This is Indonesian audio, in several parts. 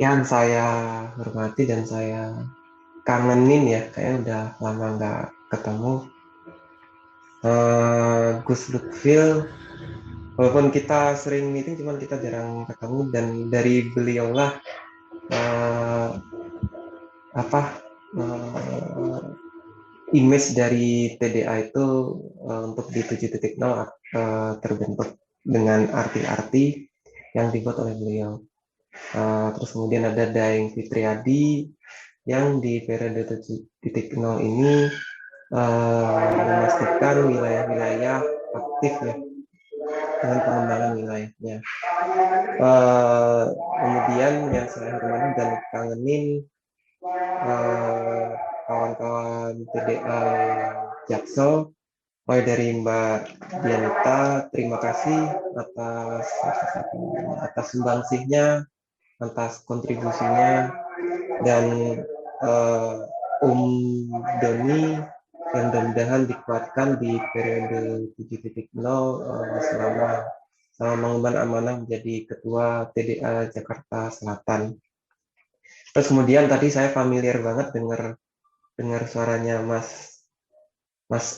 yang saya hormati dan saya kangenin ya, kayaknya udah lama nggak ketemu. Gus Lutfil, walaupun kita sering meeting, cuman kita jarang ketemu. Dan dari beliaulah eh, apa eh, image dari TDA itu untuk di 7.0 terbentuk dengan arti-arti yang dibuat oleh beliau. Terus kemudian ada Daeng Fitriadi yang di periode 7.0 ini memastikan wilayah-wilayah aktif ya dengan pengembangan wilayahnya. Kemudian yang saya hormati dan kangenin kawan-kawan TDA Jaksel, mulai dari Mbak Dianita, terima kasih atas sumbangsihnya, atas kontribusinya, dan uh, Doni yang mudah-mudahan dikuatkan di periode 7.0 selama mengemban amanah menjadi Ketua TDA Jakarta Selatan. Terus kemudian tadi saya familiar banget dengar suaranya Mas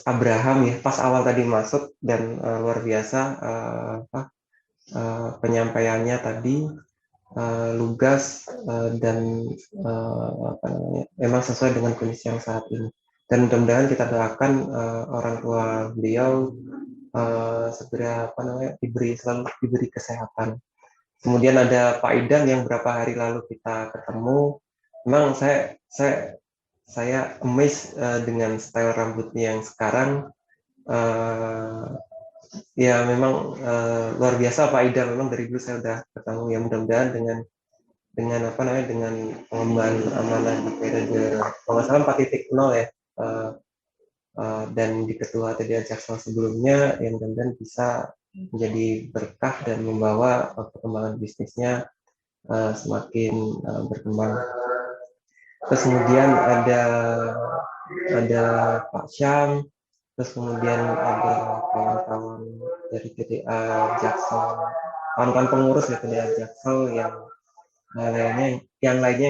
Abraham ya pas awal tadi masuk, dan luar biasa penyampaiannya tadi, lugas, dan apa namanya, memang sesuai dengan kondisi yang saat ini. Dan mudah-mudahan kita doakan orang tua beliau segera selalu diberi kesehatan. Kemudian ada Pak Idan yang beberapa hari lalu kita ketemu. Memang saya amazed dengan style rambutnya yang sekarang. Uh, ya memang luar biasa Pak Idan. Memang dari dulu saya udah ketemu. Ya mudah-mudahan dengan pengembangan amanah di periode kalau nggak salah 4.0 ya, dan di ketua TDA Jaksel sebelumnya, yang mudah-mudahan bisa menjadi berkah dan membawa perkembangan bisnisnya semakin berkembang. Terus kemudian ada Pak Syam, terus kemudian ada kawan-kawan dari TDA Jaksel, kawan-kawan pengurus dari TDA Jaksel yang lainnya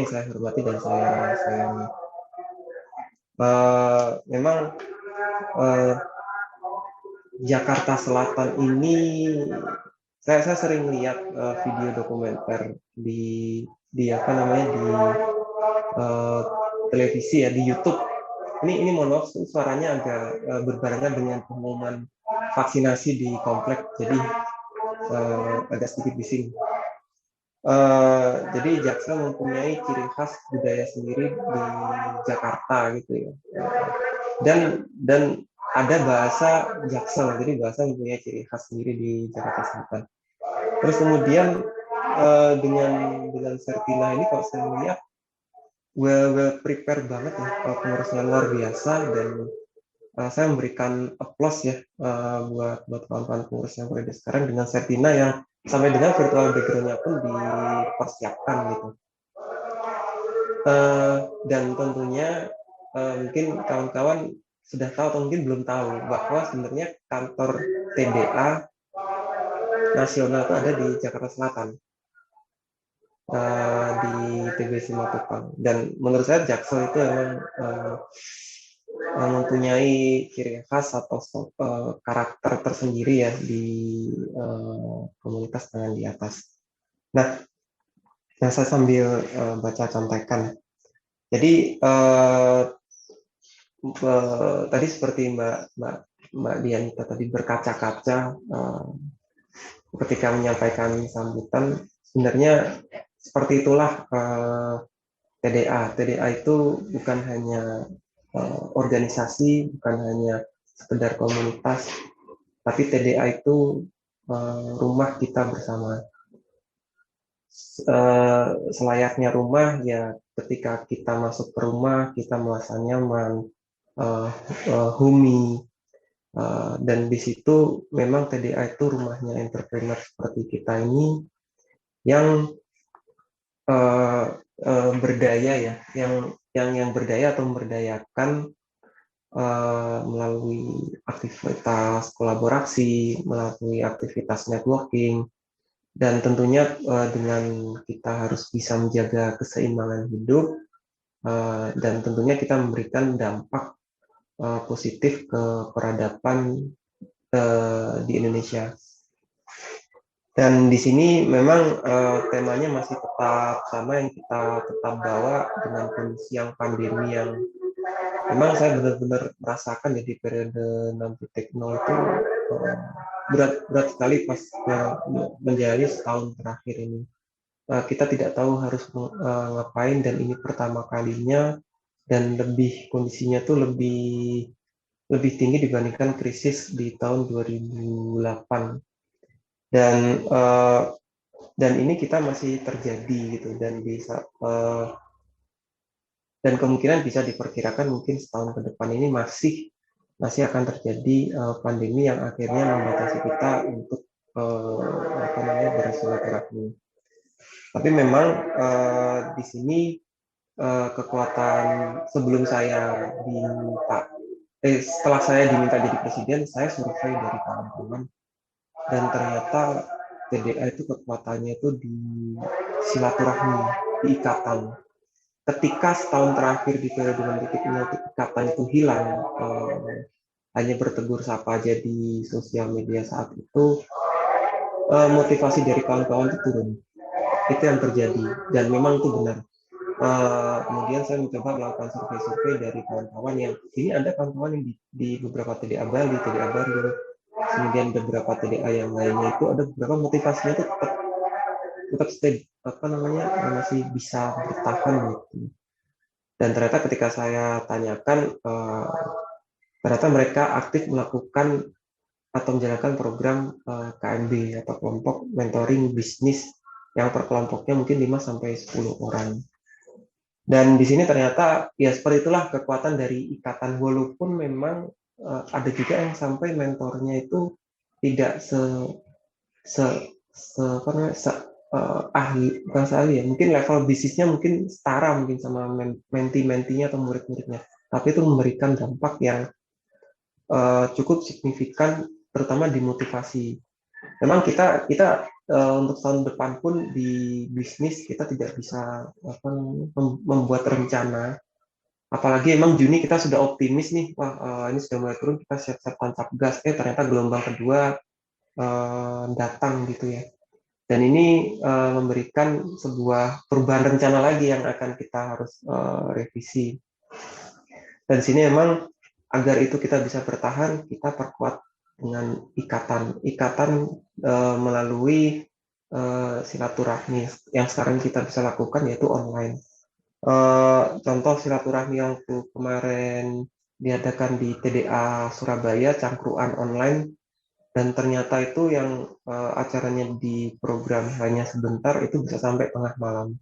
yang saya hormati dan saya sayangi. Memang Jakarta Selatan ini saya sering lihat video dokumenter di apa namanya di uh, televisi ya, di YouTube. Ini mohon maaf suaranya agak berbarengan dengan pengumuman vaksinasi di komplek, jadi agak sedikit bising. Jadi Jaksel mempunyai ciri khas budaya sendiri di Jakarta gitu ya. Dan ada bahasa Jaksel, jadi bahasa mempunyai ciri khas sendiri di Jakarta Selatan. Terus kemudian dengan Sertina ini kalau saya melihat well prepare banget ya, pengurusnya luar biasa, dan saya memberikan applause ya buat kawan-kawan pengurus yang berada sekarang dengan Sertina yang sampai dengan virtual background-nya pun dipersiapkan gitu. Dan tentunya mungkin kawan-kawan sudah tahu atau mungkin belum tahu bahwa sebenarnya kantor TDA nasional itu ada di Jakarta Selatan, di TBC Matupang. Dan menurut saya Jaksel itu memang mempunyai ciri khas atau karakter tersendiri ya di komunitas tangan di atas. Nah, saya sambil baca contekan. Jadi tadi seperti Mbak Dianita tadi berkaca-kaca ketika menyampaikan sambutan, sebenarnya seperti itulah TDA. TDA itu bukan hanya organisasi, bukan hanya sekedar komunitas, tapi TDA itu rumah kita bersama. Selayaknya rumah ya, ketika kita masuk ke rumah kita merasa nyaman, humi, dan di situ memang TDA itu rumahnya entrepreneur seperti kita ini yang berdaya ya, yang berdaya atau memberdayakan melalui aktivitas kolaborasi, melalui aktivitas networking, Dan tentunya dengan kita harus bisa menjaga keseimbangan hidup, dan tentunya kita memberikan dampak positif ke peradaban di Indonesia. Dan di sini memang temanya masih tetap sama yang kita tetap bawa dengan kondisi yang pandemi yang memang saya benar-benar merasakan ya di periode 6.0 itu berat sekali pas menjalani setahun terakhir ini. Kita tidak tahu harus ngapain, dan ini pertama kalinya, dan lebih kondisinya tuh lebih tinggi dibandingkan krisis di tahun 2008. Dan ini kita masih terjadi gitu, dan kemungkinan bisa diperkirakan mungkin setahun ke depan ini masih akan terjadi pandemi yang akhirnya membatasi kita untuk bersilaturahmi. Tapi memang di sini kekuatan sebelum saya setelah saya diminta jadi presiden, saya survei dari kawan-kawan, dan ternyata TDA itu kekuatannya itu di silaturahmi, di ikatan. Ketika setahun terakhir di periode 6.0 ikatan itu hilang, hanya bertegur sapa aja di sosial media saat itu, motivasi dari kawan-kawan itu turun. Itu yang terjadi, dan memang itu benar. Kemudian saya mencoba melakukan survei-survei dari kawan-kawan yang ini, ada kawan-kawan yang di beberapa TDA Bali, TDA Bandung, kemudian beberapa TDA yang lainnya, itu ada beberapa motivasinya itu tetap stay, masih bisa bertahan gitu. Dan ternyata ketika saya tanyakan, ternyata mereka aktif melakukan atau menjalankan program KMB atau kelompok mentoring bisnis yang per kelompoknya mungkin 5-10 orang. Dan di sini ternyata ya seperti itulah kekuatan dari ikatan, walaupun memang ada juga yang sampai mentornya itu tidak ahli, bukan ahli ya, mungkin level bisnisnya mungkin setara mungkin sama menti-mentinya atau murid-muridnya, tapi itu memberikan dampak yang cukup signifikan, terutama di motivasi. Memang kita untuk tahun depan pun di bisnis kita tidak bisa membuat rencana, apalagi emang Juni kita sudah optimis nih, wah ini sudah mulai turun, kita siap-siap tancap gas, ternyata gelombang kedua datang gitu ya. Dan ini memberikan sebuah perubahan rencana lagi yang akan kita harus revisi. Dan di sini memang agar itu kita bisa bertahan, kita perkuat dengan ikatan melalui silaturahmi yang sekarang kita bisa lakukan, yaitu online. Contoh silaturahmi yang kemarin diadakan di TDA Surabaya, cangkruan online, dan ternyata itu yang acaranya di program hanya sebentar, itu bisa sampai tengah malam.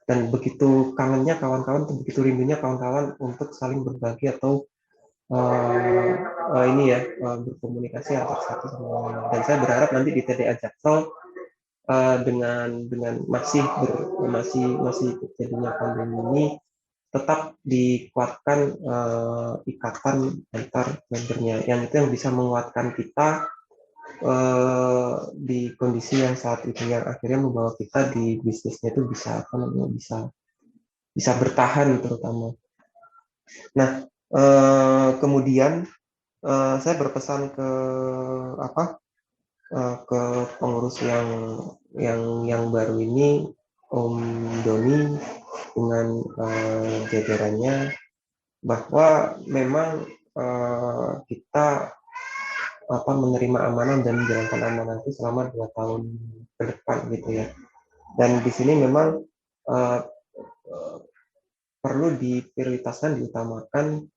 Dan begitu kangennya kawan-kawan, begitu rindunya kawan-kawan untuk saling berbagi atau berkomunikasi antar satu sama lain. Dan saya berharap nanti di TDA Jaksel dengan masih terjadinya pandemi ini, tetap dikuatkan ikatan antar membernya, yang itu yang bisa menguatkan kita di kondisi yang saat itu, yang akhirnya membawa kita di bisnisnya itu bisa bisa bertahan terutama. Nah, kemudian saya berpesan ke pengurus yang baru ini, Om Doni dengan jajarannya, bahwa memang kita menerima amanah dan menjalankan amanah itu selama 2 tahun ke depan gitu ya. Dan di sini memang perlu diprioritaskan, diutamakan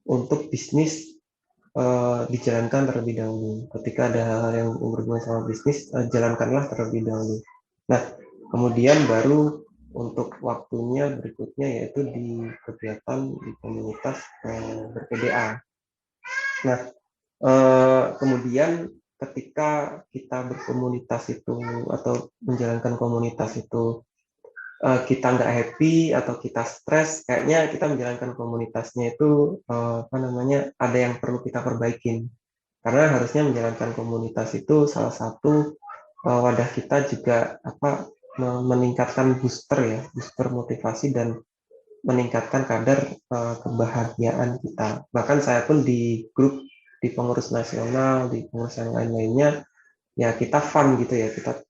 untuk bisnis dijalankan terlebih dahulu. Ketika ada hal-hal yang berhubungan sama bisnis, jalankanlah terlebih dahulu. Nah, kemudian baru untuk waktunya berikutnya yaitu di kegiatan di komunitas ber-PDA. Nah, kemudian ketika kita berkomunitas itu atau menjalankan komunitas itu kita nggak happy atau kita stres, kayaknya kita menjalankan komunitasnya itu ada yang perlu kita perbaikin. karena harusnya menjalankan komunitas itu salah satu wadah kita juga meningkatkan booster motivasi dan meningkatkan kadar kebahagiaan kita. Bahkan saya pun di grup, di pengurus nasional, di pengurus yang lain-lainnya, ya kita fun gitu ya, kita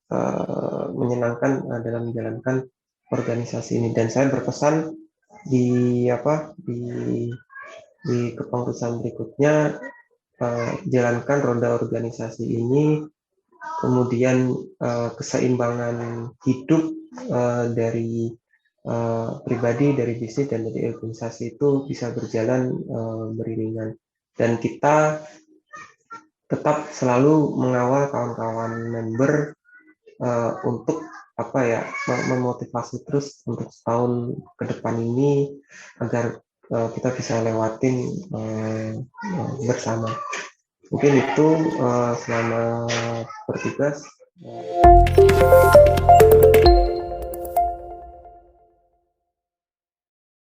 menyenangkan dalam menjalankan organisasi ini. Dan saya berpesan di di kepengurusan berikutnya, jalankan roda organisasi ini, kemudian keseimbangan hidup dari pribadi, dari bisnis, dan dari organisasi itu bisa berjalan beriringan. Dan kita tetap selalu mengawal kawan-kawan member untuk memotivasi terus untuk setahun ke depan ini agar kita bisa lewatin bersama. Mungkin itu, selamat bertugas.